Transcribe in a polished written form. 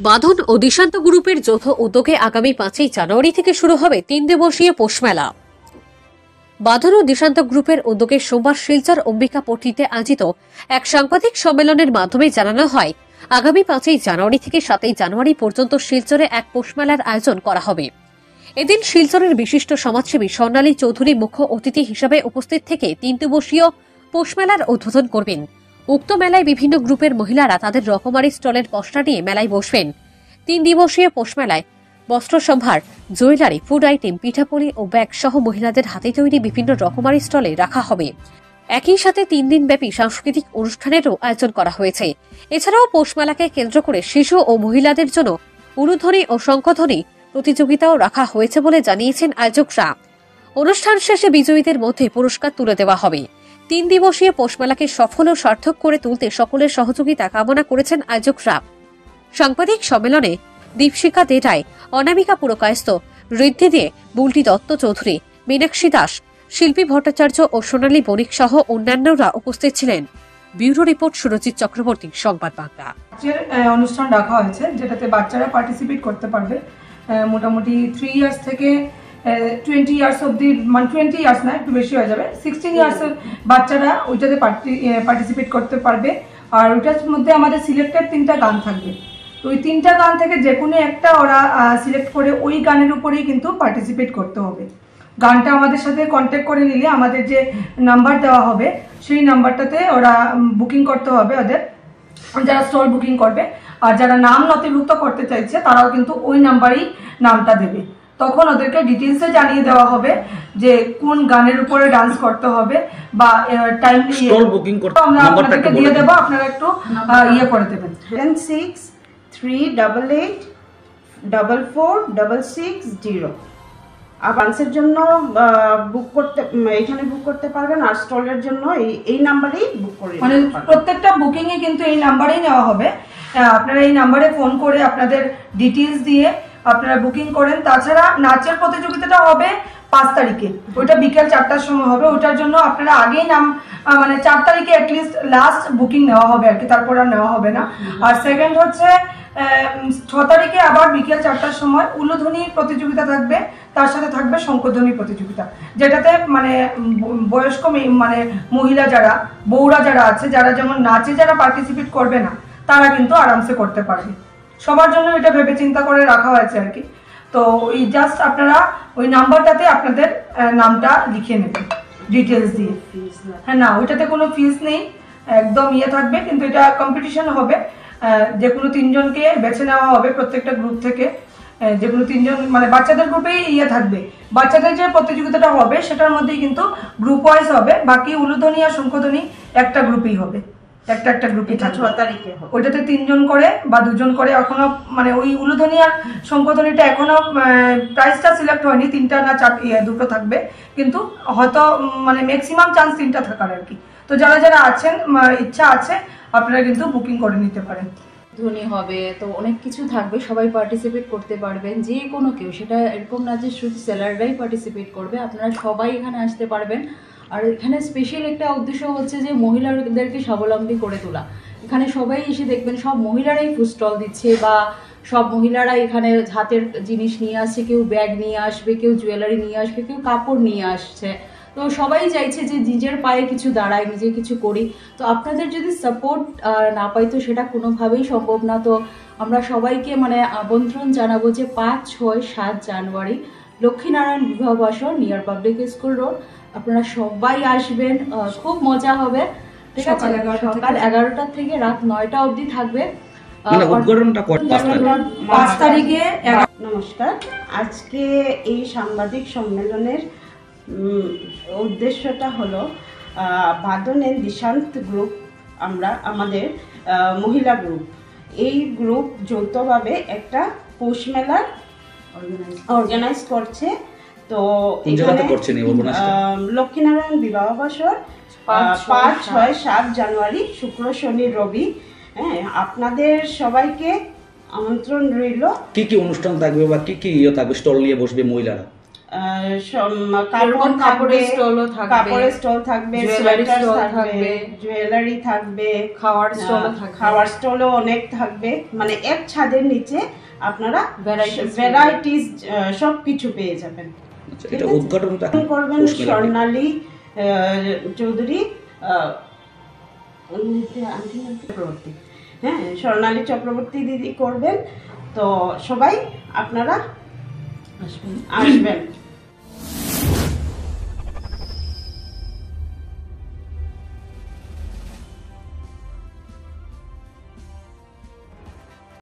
বাঁধন ও দিশান্ত গ্রুপের যৌথ উদ্যোগে আগামী 5ই জানুয়ারি থেকে শুরু হবে 3 দিবসীয় পৌষ মেলা। বাঁধন ও দিশান্ত গ্রুপের উদ্যোগে সোমবার শিলচর অম্বিকাপট্টিতে আয়োজিত এক সাংবাদিক সম্মেলনের মাধ্যমে জানানো হয়, আগামী 5ই জানুয়ারি থেকে 7ই জানুয়ারি পর্যন্ত শিলচরে এক পৌষ মেলার আয়োজন করা হবে। এদিন শিলচরের বিশিষ্ট সমাজসেবী স্বর্ণালী চৌধুরী মুখ্য অতিথি হিসেবে উপস্থিত থেকে 3 দিবসীয় পৌষ মেলার উদ্বোধন করবেন। উক্ত মেলায় বিভিন্ন গ্রুপের মহিলারা তাদের রকমারি স্টলের পসরা নিয়ে মেলায় বসবেন। 3 দিবসীয় পৌষ মেলায় বস্ত্র সম্ভার, জুয়েলারি, ফুড আইটেম, পিঠাপুলি ও ব্যাগ সহ মহিলাদের হাতে তৈরি বিভিন্ন রকমারি স্টলে রাখা হবে। একই সাথে 3 দিনব্যাপী সাংস্কৃতিক অনুষ্ঠানেরও আয়োজন করা হয়েছে। এছাড়াও পৌষ মেলাকে কেন্দ্র করে শিশু ও মহিলাদের জন্য উলুধ্বনি ও শঙ্খধ্বনি প্রতিযোগিতাও রাখা হয়েছে বলে জানিয়েছেন আয়োজকরা। অনুষ্ঠান শেষে বিজয়ীদের মধ্যে পুরস্কার তুলে দেওয়া হবে। 3 দিবসীয় পৌষ মেলাকে সফল ও সার্থক করে তুলতে সকলের সহযোগিতা কামনা করেছেন আয়োজকরা। সাংবাদিক সম্মেলনে দীপশিখা দে রায়, অনামিকা পুরকায়স্থ, ঋদ্ধি দে, বুলটি দত্ত চৌধুরী, মীনাক্ষী দাস, শিল্পী ভট্টাচার্য ও সোনালী বণিক সহ অন্যান্যরা উপস্থিত ছিলেন। ব্যুরো রিপোর্ট, সুরজিৎ চক্রবর্তী, সংবাদ বাংলা। অনুষ্ঠান রাখা হয়েছে যেটাতে বাচ্চারা পার্টিসিপেট করতে পারবে। মোটামুটি 3 ইয়ার্স থেকে 20 ইয়ার্স অব্দি, মানে 20 ইয়ার্স না, একটু বেশি হয়ে যাবে, 16 ইয়ার্সের বাচ্চারা ওইটাতে পার্টিসিপেট করতে পারবে। আর ওইটার মধ্যে আমাদের সিলেক্টেড 3টা গান থাকবে। তো ওই 3টা গান থেকে যে কোনো একটা ওরা সিলেক্ট করে ওই গানের উপরেই কিন্তু পার্টিসিপেট করতে হবে। গানটা আমাদের সাথে কন্ট্যাক্ট করে নিলে আমাদের যে নাম্বার দেওয়া হবে সেই নাম্বারটাতে ওরা বুকিং করতে হবে, ওদের যারা স্টল বুকিং করবে। আর যারা নাম নথিভুক্ত করতে চাইছে তারাও কিন্তু ওই নাম্বারেই নামটা দেবে। তখন ওদেরকে ডিটেলসে জানিয়ে দেওয়া হবে যে কোন গানের উপরে ডান্স করতে হবে বা টাইমলি স্টল বুকিং করতে আমরা আপনাদেরকে দিয়ে দেব, আপনারা একটু ইয়ে করে দেবেন। 7638446660 আর ডান্সের জন্য বুক করতে এখানে বুক করতে পারবেন। আর স্টলের জন্য এই নাম্বারেই বুক করে, মানে প্রত্যেকটা বুকিং এ কিন্তু এই নাম্বারেই নেওয়া হবে। আপনারা এই নাম্বারে ফোন করে আপনাদের ডিটেইলস দিয়ে আপনারা বুকিং করেন। তাছাড়া নাচের প্রতিযোগিতাটা হবে 5 তারিখে, ওইটা বিকেল 4টার সময় হবে। ওইটার জন্য আপনারা আগেই নাম, মানে 4 তারিখে অ্যাটলিস্ট লাস্ট বুকিং নেওয়া হবে আর কি, তারপর আর নেওয়া হবে না। আর সেকেন্ড হচ্ছে 6 তারিখে আবার বিকেল 4টার সময় উলুধ্বনি প্রতিযোগিতা থাকবে, তার সাথে থাকবে শঙ্খধ্বনি প্রতিযোগিতা, যেটাতে মানে বয়স্ক মানে মহিলা যারা, বউরা যারা আছে, যারা যেমন নাচে যারা পার্টিসিপেট করবে না তারা কিন্তু আরামসে করতে পারবে। সবার জন্য এটা ভেবে চিন্তা করে রাখা হয়েছে আর কি। তো ওই জাস্ট আপনারা ওই নাম্বারটাতে আপনাদের নামটা লিখে নেবেন ডিটেলস দিয়ে। হ্যাঁ, না ওইটাতে কোনো ফিস নেই, একদম ইয়ে থাকবে। কিন্তু এটা কম্পিটিশন হবে, যে কোনো 3 জনকে বেছে নেওয়া হবে প্রত্যেকটা গ্রুপ থেকে। যে কোনো 3 জন, মানে বাচ্চাদের গ্রুপেই ইয়ে থাকবে। বাচ্চাদের যে প্রতিযোগিতাটা হবে সেটার মধ্যেই কিন্তু গ্রুপ ওয়াইজ হবে। বাকি উলুধ্বনি আর শঙ্খধ্বনি একটা গ্রুপেই হবে, একটা গ্রুপই থাকবে। 6 তারিখে ওইটাতে 3 জন করে বা 2 জন করে। এখনো মানে ওই উলুধ্বনি আর শঙ্খধ্বনিটা এখনো প্রাইসটা সিলেক্ট হয়নি, 3টা না 2টো থাকবে, কিন্তু হয়তো মানে ম্যাক্সিমাম চান্স 3টা থাকার আর কি। তো যারা যারা আছেন, ইচ্ছা আছে, আপনারা কিন্তু বুকিং করে নিতে পারেন। ধ্বনি হবে, তো অনেক কিছু থাকবে, সবাই পার্টিসিপেট করতে পারবেন, যে কোনো কেউ। সেটা এরকম না যে শুধু সেলাররাই পার্টিসিপেট করবে, আপনারা সবাই এখানে আসতে পারবেন। আর এখানে স্পেশাল একটা উদ্দেশ্য হচ্ছে যে মহিলাদেরকে স্বাবলম্বী করে তোলা। এখানে সবাই এসে দেখবেন সব মহিলারাই ফুড স্টল দিচ্ছে, বা সব মহিলারা এখানে হাতের জিনিস নিয়ে আসছে, কেউ ব্যাগ নিয়ে আসবে, কেউ জুয়েলারি নিয়ে আসবে, কেউ কাপড় নিয়ে আসছে। তো সবাই চাইছে যে নিজের পায়ে কিছু দাঁড়ায়, নিজে কিছু করি। তো আপনাদের যদি সাপোর্ট না পাই তো সেটা কোনোভাবেই সম্ভব না। তো আমরা সবাইকে মানে আমন্ত্রণ জানাবো যে 5, 6, 7 জানুয়ারি লক্ষ্মীনারায়ণ বিবাহ বাসর, নিয়ার পাবলিক স্কুল রোড। আপনারা সবাই আসবেন, খুব মজা হবে। ঠিক আছে, সকাল 11টা থেকে রাত 9টা অবধি থাকবে। 5 তারিখে। নমস্কার, আজকে এই সাংবাদিক সম্মেলনের উদ্দেশ্যটা হলো বাঁধন এন্ড দিশান্ত গ্রুপ, আমাদের মহিলা গ্রুপ, এই গ্রুপ যৌথভাবে একটা পৌষ মেলার অর্গানাইজ করছে। তো লক্ষ্মীনারায়ণ বিবাহ বাসর 5, 6, 7 জানুয়ারি, শুক্র, শনি, রবি। হ্যাঁ, আপনাদের সবাইকে আমন্ত্রণ রইল। কি কি অনুষ্ঠান থাকবে বা কি কি ইয়ে থাকবে, স্টল নিয়ে বসবে মহিলারা? কাপড় থাকবে, কাপড়ের স্টলও থাকবে, কাপড়ের স্টল থাকবে, জুয়েলারি সোয়েটার স্টল থাকবে, জুয়েলারি থাকবে, খাওয়ার স্টলও থাকবে, খাওয়ার স্টলও অনেক থাকবে। মানে এক ছাদের নিচে আপনারা ভ্যারাইটিস সব কিছু পেয়ে যাবেন। এটা উদ্ঘাটনটা করবেন স্বর্ণালী চৌধুরী, চক্রবর্তী, হ্যাঁ স্বর্ণালী চক্রবর্তী দিদি করবেন। তো সবাই আপনারা আসবেন।